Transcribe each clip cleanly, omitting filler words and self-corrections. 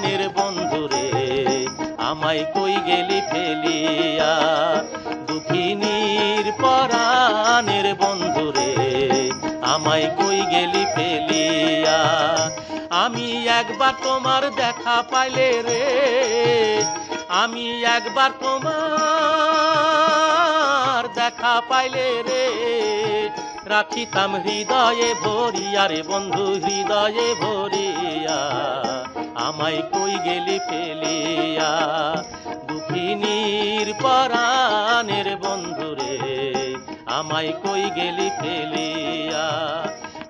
পরাণের বন্ধুরে আমায় কই গেলি ফেলিয়া। দুঃখিনীর পরাণের বন্ধুরে আমায় কই গেলি ফেলিয়া। আমি একবার তোমার দেখা পাইলে রে, আমি একবার তোমার দেখা পাইলে রে, রাখিতাম হৃদয়ে ভরিয়া রে বন্ধু হৃদয়ে ভরিয়া। আমায় কই গেলি ফেলিয়া। দুঃখিনীর পরাণের বন্ধুরে আমায় কই গেলি ফেলিয়া।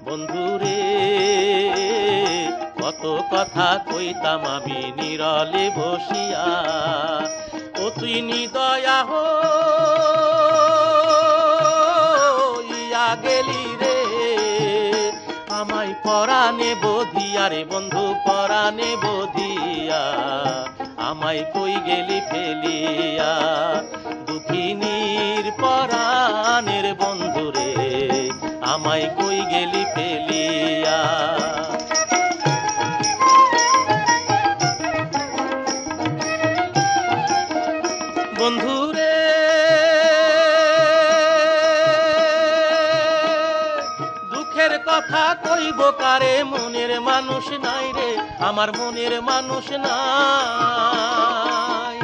বন্ধুরে কত কথা কইতাম আমি নীরলে বসিয়া, ও তুই নিদয়া হইয়া গেলি রে আমায় পরাণে বধিয়া রে বন্ধু পরাণে বধিয়া। আমায় কই গেলি ফেলিয়া। দুঃখিনীর পরাণের বন্ধুরে আমায় কই গেলি ফেলিয়া। বন্ধুরে দুঃখের কথা কইব কারে, মনের মানুষ নাই রে আমার মনের মানুষ নাই।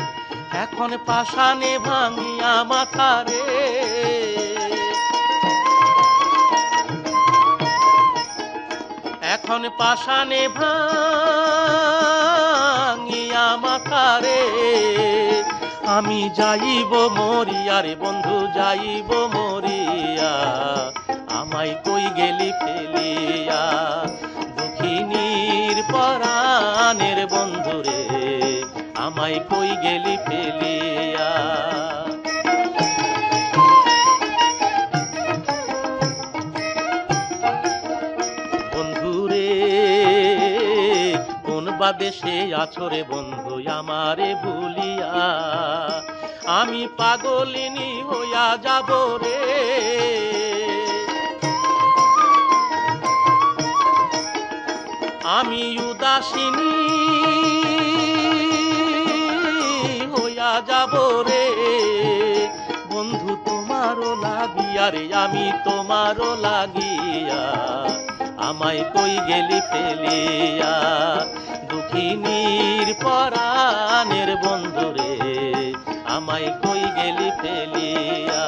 এখন পাষাণে ভাঙিয়া মাথা রে, এখন পাষাণে ভাঙিয়া মাথা রে, আমি যাইব মরিয়া রে বন্ধু যাইব মরিয়া। আমায় কই গেলি ফেলিয়া। দুঃখিনীর পরাণের বন্ধুরে আমায় কই গেলি ফেলিয়া। বন্ধুরে কোন বা দেশে আছো রে বন্ধু আমারে ভুলিয়া, আমি পাগলিনী হইয়া যাব রে। আমি উদাসিনী হইয়া যাব রে বন্ধু তোমারও লাগিয়া রে, আমি তোমারও লাগিয়া। আমায় কই গেলি ফেলিয়া। দুঃখিনীর পরাণের বন্ধুরে আমায় কই গেলি ফেলিয়া।